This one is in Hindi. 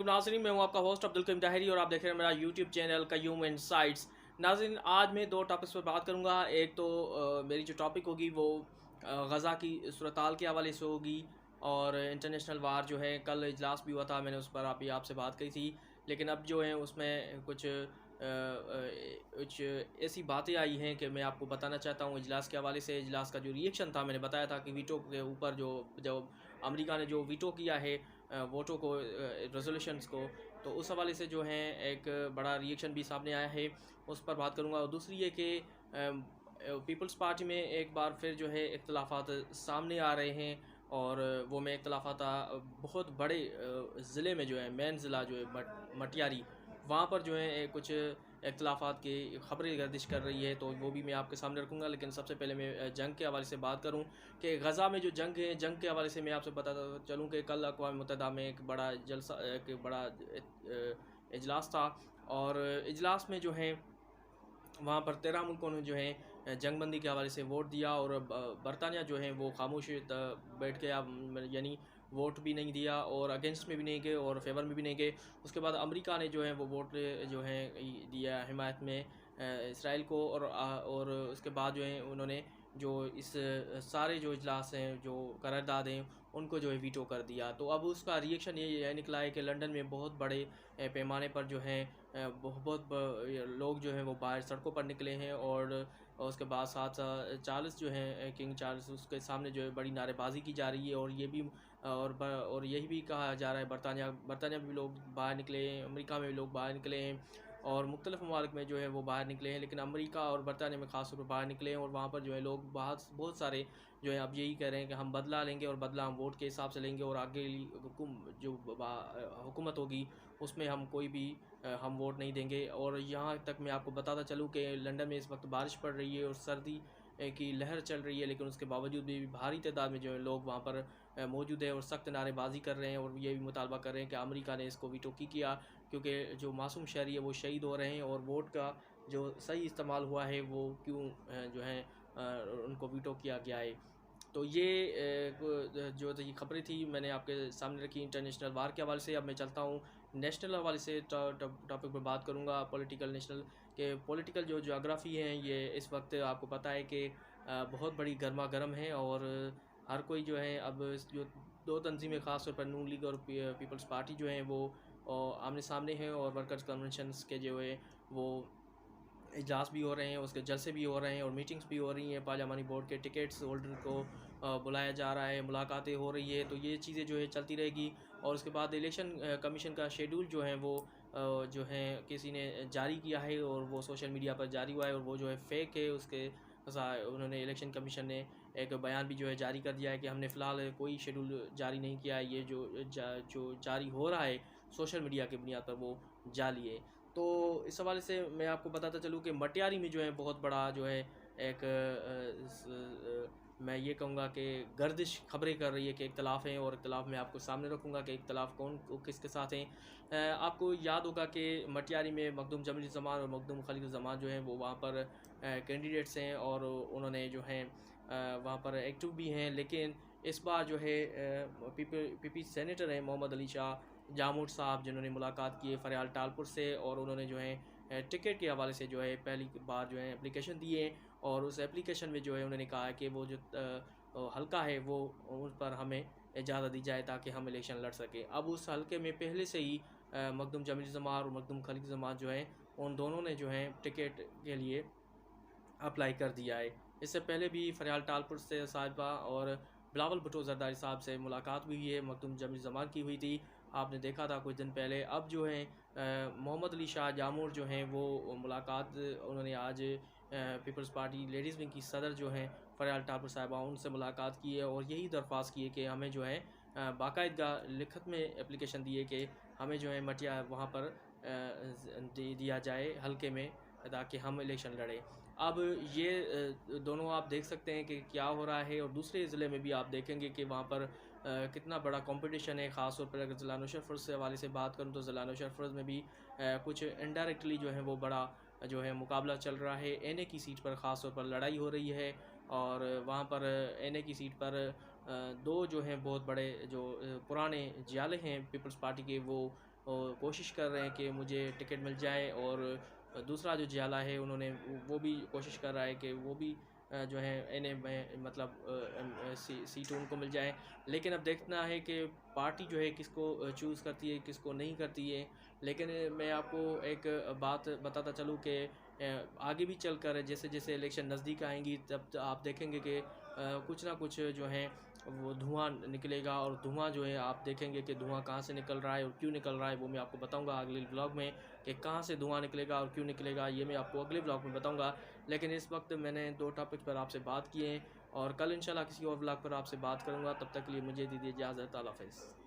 अस्सलाम नाज़रीन, मैं हूं आपका होस्ट अब्दुल करीम ताहिरी और आप देख रहे हैं मेरा यूट्यूब चैनल कयूम इनसाइट्स। नाज़रीन, आज मैं दो टॉपिक्स पर बात करूंगा। एक तो मेरी जो टॉपिक होगी वो गज़ा की सूरत-हाल के हवाले से होगी और इंटरनेशनल वार जो है, कल इजलास भी हुआ था, मैंने उस पर आपसे बात की थी। लेकिन अब जो है उसमें कुछ ऐसी बातें आई हैं कि मैं आपको बताना चाहता हूँ इजलास के हवाले से। इजलास का जो रिएक्शन था, मैंने बताया था कि वीटो के ऊपर जो अमेरिका ने जो वीटो किया है वोटों को, रेजोल्यूशंस को, तो उस हवाले से जो है एक बड़ा रिएक्शन भी सामने आया है, उस पर बात करूँगा। और दूसरी ये कि पीपल्स पार्टी में एक बार फिर जो है इख्तलाफात सामने आ रहे हैं और वो में इख्तलाफात बहुत बड़े ज़िले में जो है, मेन ज़िला जो है मटियारी, वहाँ पर जो है कुछ इख्तलाफात की ख़बरें गर्दिश कर रही है, तो वो भी मैं आपके सामने रखूँगा। लेकिन सबसे पहले मैं जंग के हवाले से बात करूँ कि गज़ा में जो जंग है, जंग के हवाले से मैं आपसे बताता चलूँ कि कल अक़वाम मुत्तहिदा में एक बड़ा जलसा, एक बड़ा इजलास था और इजलास में जो है वहाँ पर 13 मुल्कों ने जो है जंगबंदी के हवाले से वोट दिया और बरतानिया जो है वो खामोश बैठ गया, यानी वोट भी नहीं दिया और अगेंस्ट में भी नहीं गए और फेवर में भी नहीं गए। उसके बाद अमेरिका ने जो है वो वोट जो है दिया हिमायत में इसराइल को और उसके बाद जो है उन्होंने जो इस सारे जो इजलास हैं, जो करारदाद हैं, उनको जो है वीटो कर दिया। तो अब उसका रिएक्शन ये निकला है कि लंदन में बहुत बड़े पैमाने पर जो है लोग जो हैं वो बाहर सड़कों पर निकले हैं और उसके बाद साथ चार्ल्स जो हैं, किंग चार्ल्स, उसके सामने जो है बड़ी नारेबाजी की जा रही है और ये भी और यही भी कहा जा रहा है बरतानिया में भी लोग बाहर निकले हैं, अमेरिका में भी लोग बाहर निकले हैं और मुख्तलिफ ममालिक में जो है वो बाहर निकले हैं। लेकिन अमेरिका और बरतानिया में ख़ास तौर पर बाहर निकले हैं और वहाँ पर जो है लोग बहुत सारे जो है अब यही कह रहे हैं कि हम बदला लेंगे और बदला हम वोट के हिसाब से लेंगे और आगे जो हुकूमत होगी उसमें हम कोई भी हम वोट नहीं देंगे। और यहाँ तक मैं आपको बताता चलूँ कि लंदन में इस वक्त बारिश पड़ रही है और सर्दी की लहर चल रही है, लेकिन उसके बावजूद भी भारी तादाद में जो है लोग वहाँ पर मौजूद है और सख्त नारेबाजी कर रहे हैं और ये भी मुतालबा कर रहे हैं कि अमेरिका ने इसको वीटो किया, क्योंकि जो मासूम शहरी है वो शहीद हो रहे हैं और वोट का जो सही इस्तेमाल हुआ है वो क्यों जो है उनको वीटो किया गया है। तो ये जो ये खबरें थी मैंने आपके सामने रखी इंटरनेशनल वार के हवाले से। अब मैं चलता हूँ नेशनल हवाले से, टॉपिक पर बात करूँगा पॉलिटिकल नेशनल के। पॉलिटिकल जो जोग्राफ़ी है ये इस वक्त आपको पता है कि बहुत बड़ी गर्मा गर्म है और हर कोई जो है अब जो दो तंजीमें ख़ास तौर पर नून लीग और पीपल्स पार्टी जो हैं वो आमने सामने हैं और वर्कर्स कन्वेंशंस के जो है वो इजलास भी हो रहे हैं, उसके जलसे भी हो रहे हैं और मीटिंग्स भी हो रही हैं। पार्लियामानी बोर्ड के टिकट्स होल्डर को बुलाया जा रहा है, मुलाकातें हो रही है, तो ये चीज़ें जो है चलती रहेगी। और उसके बाद इलेक्शन कमीशन का शेड्यूल जो है वो जो है किसी ने जारी किया है और वो सोशल मीडिया पर जारी हुआ है और वो जो है फेक है। उसके उन्होंने इलेक्शन कमीशन ने एक बयान भी जो है जारी कर दिया है कि हमने फ़िलहाल कोई शेड्यूल जारी नहीं किया है, ये जो जारी हो रहा है सोशल मीडिया की बुनियाद पर वो जाली है। तो इस हवाले से मैं आपको बताता चलूँ कि मटियारी में जो है बहुत बड़ा जो है एक मैं ये कहूँगा कि गर्दिश खबरें कर रही है कि इख्तलाफ हैं और इख्तलाफ मैं आपको सामने रखूँगा कि इख्तलाफ कौन किसके साथ हैं। आपको याद होगा कि मटियारी में मखदूम जमील ज़मान और मखदूम खलील ज़मान जो हैं वो वहाँ पर कैंडिडेट्स हैं और उन्होंने जो हैं वहाँ पर एक्टिव भी हैं। लेकिन इस बार जो है पीपी सेनेटर हैं मोहम्मद अली शाह जामूर साहब, जिन्होंने मुलाकात की है फरियाल टालपुर से और उन्होंने जो है टिकट के हवाले से जो है पहली बार जो है एप्लीकेशन दी है और उस एप्लीकेशन में जो है उन्होंने कहा है कि वो जो हल्का है वो उस पर हमें इजाज़त दी जाए ताकि हम इलेक्शन लड़ सकें। अब उस हल्के में पहले से ही मखदूम जमील ज़मान और मखदूम खलील ज़मान जो हैं उन दोनों ने जो है टिकट के लिए अप्लाई कर दिया है। इससे पहले भी फरियाल टालपुर से साहिबा और बिलावल भुट्टो ज़रदारी साहब से मुलाकात भी हुई है, मखदूम जमील ज़मान की हुई थी, आपने देखा था कुछ दिन पहले। अब जो है मोहम्मद अली शाह जामूर जो हैं वो मुलाकात उन्होंने आज पीपल्स पार्टी लेडीज़ विंग की सदर जो हैं फरियाल टालपुर साहिबा, उनसे मुलाकात की है और यही दरख्वास्त की है कि हमें जो है बाकायदा लिखत में एप्लीकेशन दी है कि हमें जो है मटिया वहाँ पर दिया जाए हल्के में ताकि हम इलेक्शन लड़ें। अब ये दोनों आप देख सकते हैं कि क्या हो रहा है और दूसरे ज़िले में भी आप देखेंगे कि वहाँ पर कितना बड़ा कंपटीशन है। ख़ास तौर पर अगर ज़िला नुशरफर्ज से हवाले से बात करूँ तो ज़िला नुशरफर्ज में भी कुछ इनडायरेक्टली जो है वो बड़ा जो है मुकाबला चल रहा है। एनए की सीट पर ख़ास तौर पर लड़ाई हो रही है और वहाँ पर एनए की सीट पर दो जो हैं बहुत बड़े जो पुराने जियाले हैं पीपल्स पार्टी के, वो और कोशिश कर रहे हैं कि मुझे टिकट मिल जाए। और दूसरा जो जियाला है उन्होंने वो भी कोशिश कर रहा है कि वो भी जो है इन्हें मतलब सीट उनको मिल जाए। लेकिन अब देखना है कि पार्टी जो है किसको चूज़ करती है किसको नहीं करती है। लेकिन मैं आपको एक बात बताता चलूँ कि आगे भी चलकर जैसे जैसे इलेक्शन नज़दीक आएंगी तब आप देखेंगे कि कुछ ना कुछ जो है वो धुआं निकलेगा। और धुआं जो है आप देखेंगे कि धुआं कहाँ से निकल रहा है और क्यों निकल रहा है, वो मैं आपको बताऊंगा अगले ब्लॉग में कि कहाँ से धुआं निकलेगा और क्यों निकलेगा, ये मैं आपको अगले ब्लॉग में बताऊंगा। लेकिन इस वक्त मैंने 2 टॉपिक पर आपसे बात किए हैं और कल इंशाल्लाह किसी और ब्लॉग पर आपसे बात करूंगा। तब तक के लिए मुझे दीजिए इजाज़त। अल्लाह हाफ़िज़।